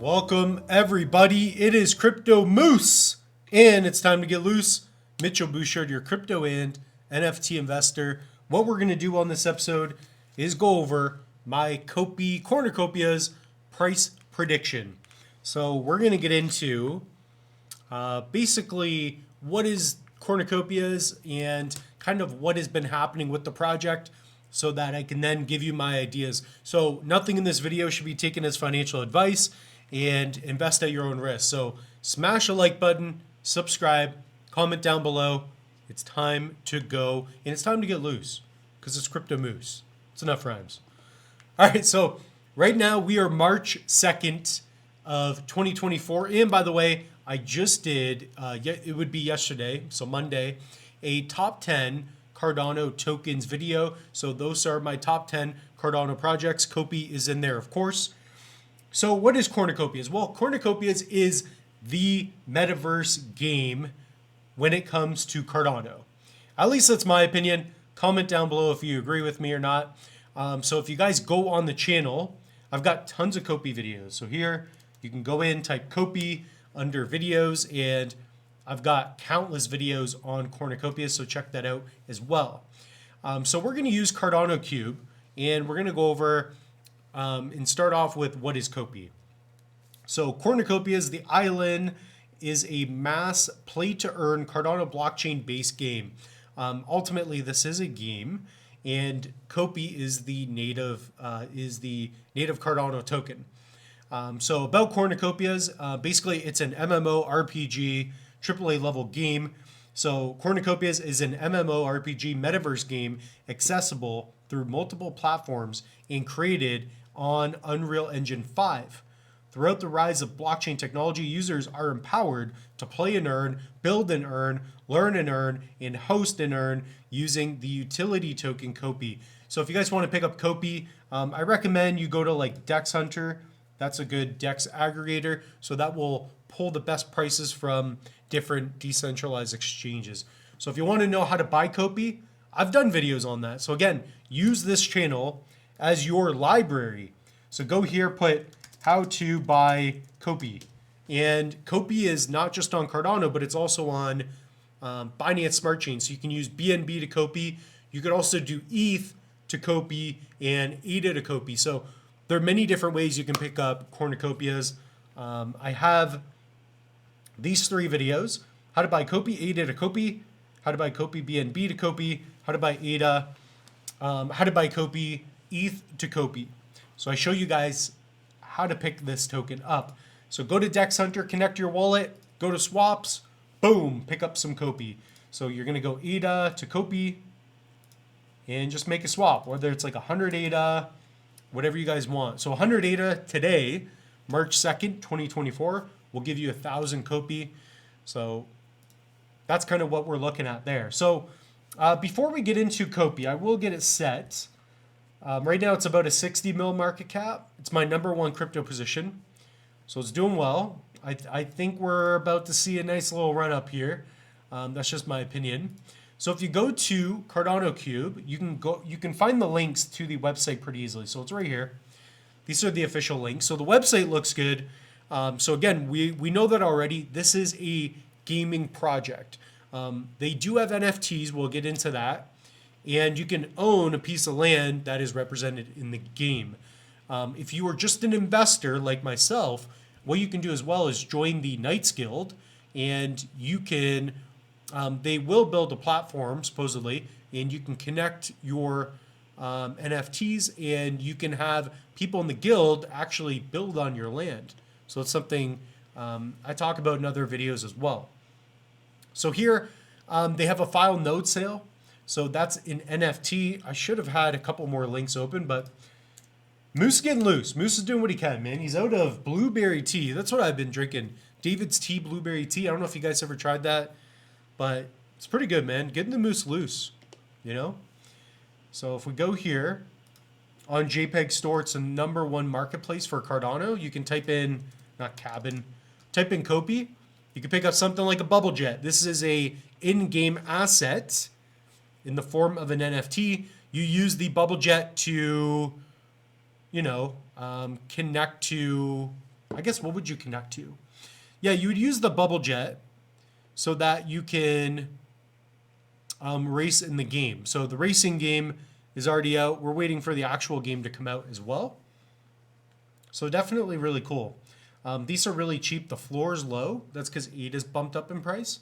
Welcome everybody. It is Crypto Moose and it's time to get loose. Mitchell Bouchard, your crypto and NFT investor. What we're going to do on this episode is go over my Copi Cornucopias price prediction. So we're going to get into basically what is Cornucopias and kind of what has been happening with the project so that I can then give you my ideas. So nothing in this video should be taken as financial advice and invest at your own risk. So smash a like button, subscribe, comment down below. It's time to go and it's time to get loose because it's Crypto Moose. It's enough rhymes. All right, so right now we are March 2nd of 2024. And by the way, I just did, it would be yesterday, so Monday, a top 10 Cardano tokens video. So those are my top 10 Cardano projects. Copi is in there, of course. So what is Cornucopias? Well, Cornucopias is the metaverse game when it comes to Cardano. At least that's my opinion. Comment down below if you agree with me or not. So if you guys go on the channel, I've got tons of Copi videos. So here you can go in, type Copi under videos, and I've got countless videos on Cornucopias, so check that out as well. So we're going to use Cardano Cube, and we're going to go over and start off with what is Copi. So Cornucopias, the island, is a mass play-to-earn Cardano blockchain-based game. Ultimately, this is a game, and Copi is the native Cardano token. So about Cornucopias, basically it's an MMORPG AAA level game. So Cornucopias is an MMORPG metaverse game accessible through multiple platforms and created on Unreal Engine 5. Throughout the rise of blockchain technology, users are empowered to play and earn, build and earn, learn and earn, and host and earn using the utility token Copi. So if you guys want to pick up Copi, I recommend you go to like Dex Hunter. That's a good DEX aggregator. So that will pull the best prices from different decentralized exchanges. So if you want to know how to buy Copi, I've done videos on that. So again, use this channel as your library. So go here, put how to buy Copi. And Copi is not just on Cardano, but it's also on Binance Smart Chain. So you can use BNB to Copi. You could also do ETH to Copi and ADA to Copi. So there are many different ways you can pick up Cornucopias. I have these three videos: how to buy Copi, ADA to Copi, how to buy Copi BNB to Copi, how to buy ADA, how to buy Copi, ETH to Copi. So I show you guys how to pick this token up. So go to Dex Hunter, connect your wallet, go to swaps, boom, pick up some Copi. So you're gonna go ADA to Copi and just make a swap, whether it's like 100 ADA, whatever you guys want. So 100 ADA today, March 2nd, 2024, will give you 1,000 Copi. So that's kind of what we're looking at there. So before we get into Copi, I will get it set. Right now it's about a 60 mil market cap. It's my #1 crypto position. So it's doing well. I think we're about to see a nice little run up here. That's just my opinion. So if you go to Cardano Cube, you can find the links to the website pretty easily. So it's right here. These are the official links. So the website looks good. So again, we know that already. This is a gaming project. They do have NFTs. We'll get into that. And you can own a piece of land that is represented in the game. If you are just an investor like myself, what you can do as well is join the Knights Guild, and you can, they will build a platform supposedly, and you can connect your NFTs, and you can have people in the guild actually build on your land. So it's something I talk about in other videos as well. So here they have a file node sale. So that's an NFT. I should have had a couple more links open, but Moose is getting loose. Moose is doing what he can, man. He's out of blueberry tea. That's what I've been drinking. David's Tea blueberry tea. I don't know if you guys ever tried that, but it's pretty good, man. Getting the moose loose, you know? So if we go here on JPEG Store, it's a #1 marketplace for Cardano. You can type in, not cabin, type in Copi. You can pick up something like a bubble jet. This is a in-game asset in the form of an NFT. You use the bubble jet to, connect to I guess what would you connect to? Yeah, you would use the bubble jet so that you can race in the game. So the racing game is already out. We're waiting for the actual game to come out as well. So definitely really cool. These are really cheap. The floor is low. That's because ADA's bumped up in price.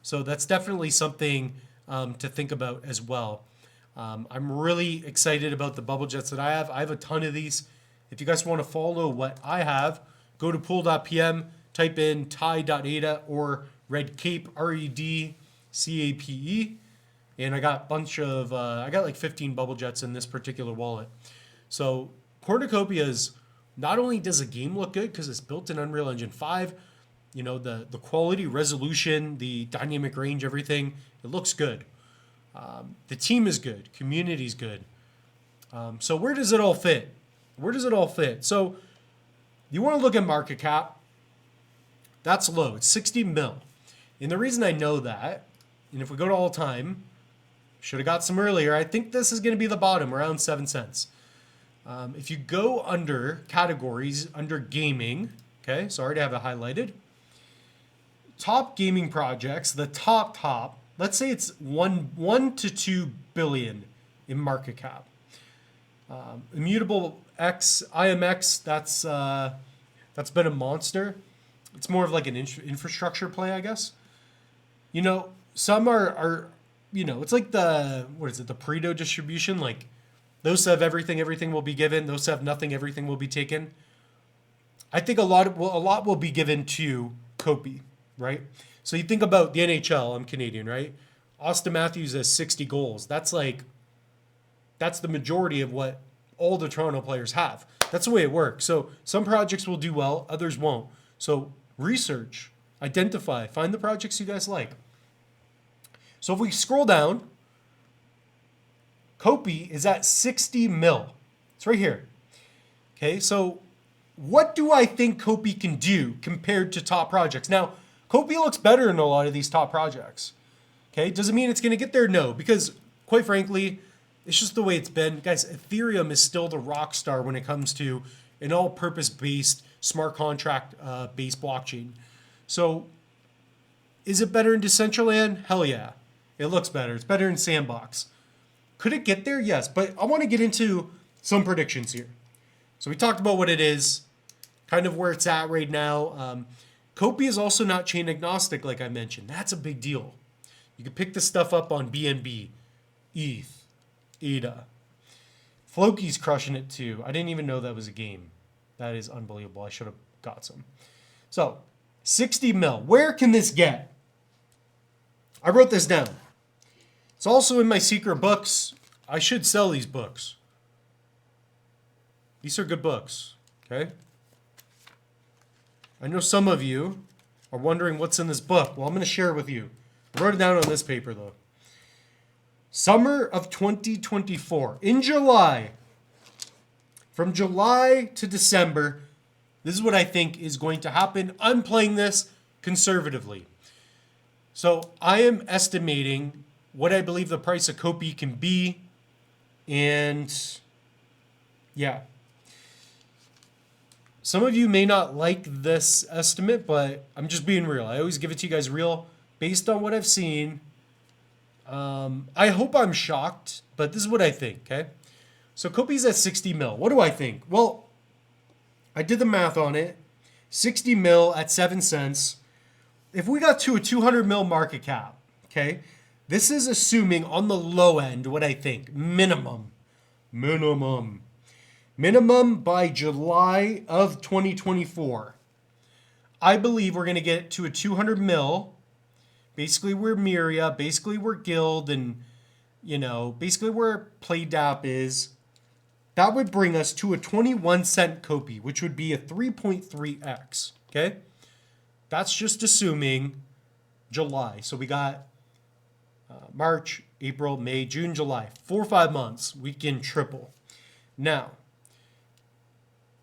So that's definitely something to think about as well. I'm really excited about the bubble jets that I have. I have a ton of these. If you guys want to follow what I have, go to pool.pm, type in tie.ada or red cape, REDCAPE. And I got a bunch of, I got like 15 bubble jets in this particular wallet. So Cornucopias, not only does the game look good because it's built in Unreal Engine 5, you know, the quality, resolution, the dynamic range, everything, it looks good. The team is good. Community's good. So where does it all fit? Where does it all fit? So you want to look at market cap. That's low. It's 60 mil. And the reason I know that, and if we go to all time, should have got some earlier. I think this is going to be the bottom, around 7 cents. If you go under categories, under gaming, okay, so I already have it highlighted. Top gaming projects, the top, let's say it's 1 to 2 billion in market cap. Immutable X, IMX, that's been a monster. It's more of like an infrastructure play, I guess. You know, some are you know, it's like the, what is it, the Pareto distribution, like those have everything will be given. Those have nothing, everything will be taken. I think a lot will be given to Copi, right? So you think about the NHL, I'm Canadian, right? Austin Matthews has 60 goals. That's the majority of what all the Toronto players have. That's the way it works. So some projects will do well, others won't. So research, identify, find the projects you guys like. So if we scroll down, Copi is at 60 mil. It's right here. Okay, so what do I think Copi can do compared to top projects? Now, Copi looks better in a lot of these top projects. Okay, does it mean it's going to get there? No, because quite frankly, it's just the way it's been. Guys, Ethereum is still the rock star when it comes to an all-purpose based smart contract based blockchain. So is it better in Decentraland? Hell yeah. It looks better. It's better in Sandbox. Could it get there? Yes, but I want to get into some predictions here. So we talked about what it is, kind of where it's at right now. Copi is also not chain agnostic, like I mentioned. That's a big deal. You can pick this stuff up on BNB, ETH, ADA. Floki's crushing it too. I didn't even know that was a game. That is unbelievable. I should have got some. So, 60 mil. Where can this get? I wrote this down. It's also in my secret books. I should sell these books. These are good books, okay? I know some of you are wondering what's in this book. Well, I'm going to share it with you. I wrote it down on this paper, though. Summer of 2024. In July, from July to December, this is what I think is going to happen. I'm playing this conservatively. So I am estimating what I believe the price of Copi can be. And yeah. Some of you may not like this estimate, but I'm just being real. I always give it to you guys real based on what I've seen. I hope I'm shocked, but this is what I think, okay? So Copi's at 60 mil. What do I think? Well, I did the math on it. 60 mil at 7 cents. If we got to a 200 mil market cap, okay? This is assuming on the low end what I think. Minimum by July of 2024. I believe we're going to get to a 200 mil. Basically, we're Miria. Basically, we're Guild. And, you know, basically where PlayDAP is. That would bring us to a 21 cent Copi, which would be a 3.3x. Okay? That's just assuming July. So we got March, April, May, June, July. 4 or 5 months. We can triple. Now,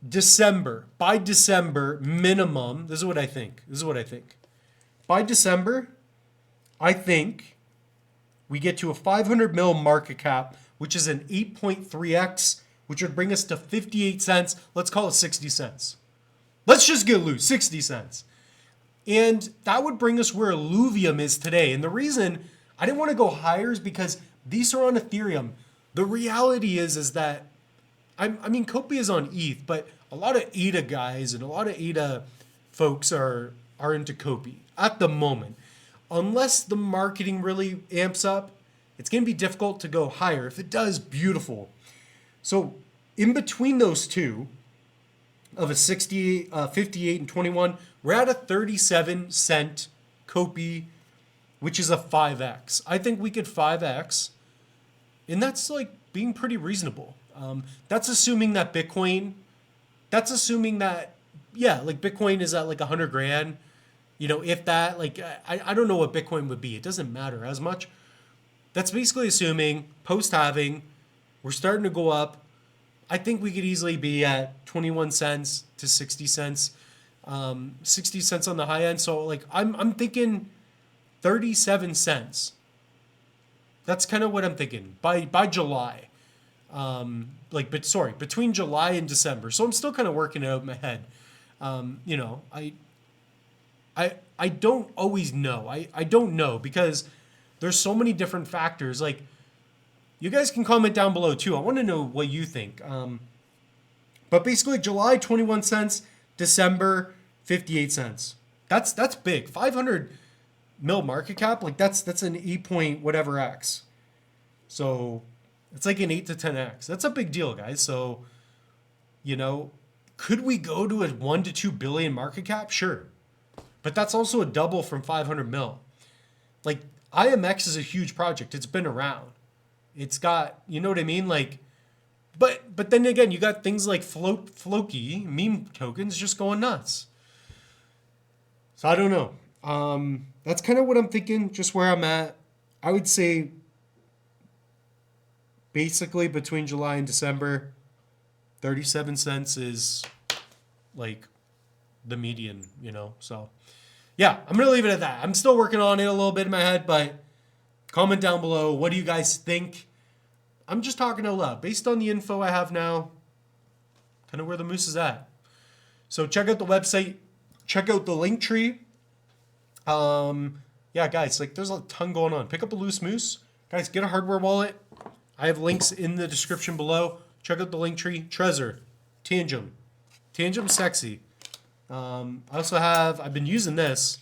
December. By December, minimum. This is what I think. By December, I think we get to a 500 mil market cap, which is an 8.3x, which would bring us to 58 cents. Let's call it 60 cents. Let's just get loose, 60 cents. And that would bring us where Illuvium is today. And the reason I didn't want to go higher is because these are on Ethereum. The reality is that, I mean, Copi is on ETH, but a lot of ADA guys and a lot of ADA folks are into Copi at the moment. Unless the marketing really amps up, it's going to be difficult to go higher. If it does, beautiful. So in between those two, of a 60, 58, and 21, we're at a 37-cent Copi, which is a 5x. I think we could 5x, and that's like being pretty reasonable. That's assuming that Bitcoin, that's assuming that, yeah, like Bitcoin is at like 100 grand. You know, if that, like, I don't know what Bitcoin would be. It doesn't matter as much. That's basically assuming post-halving, we're starting to go up. I think we could easily be at 21 cents to 60 cents, 60 cents on the high end. So like I'm thinking 37 cents. That's kind of what I'm thinking by July. Between July and December. So I'm still kind of working it out in my head. You know, I don't always know. I don't know because there's so many different factors. Like, you guys can comment down below too. I want to know what you think. But basically, July 21 cents, December 58 cents. That's big. 500 mil market cap. Like that's an 8 point whatever x. So it's like an 8 to 10x. That's a big deal, guys. So, you know, could we go to a 1 to 2 billion market cap? Sure, but that's also a double from 500 mil. Like, IMX is a huge project. It's been around. It's got, you know what I mean? Like, but then again, you got things like Floki, meme tokens just going nuts. So I don't know. That's kind of what I'm thinking, just where I'm at. I would say basically between July and December, 37 cents is like the median, you know? So yeah, I'm going to leave it at that. I'm still working on it a little bit in my head, but comment down below. What do you guys think? I'm just talking out loud. Based on the info I have now, kind of where the moose is at. So check out the website. Check out the link tree. Yeah, guys, like there's a ton going on. Pick up a loose moose. Guys, get a hardware wallet. I have links in the description below. Check out the link tree. Trezor, Tangem. Tangem's sexy. I've been using this.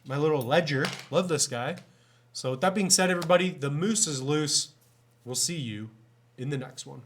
My little ledger. Love this guy. So with that being said, everybody, the moose is loose. We'll see you in the next one.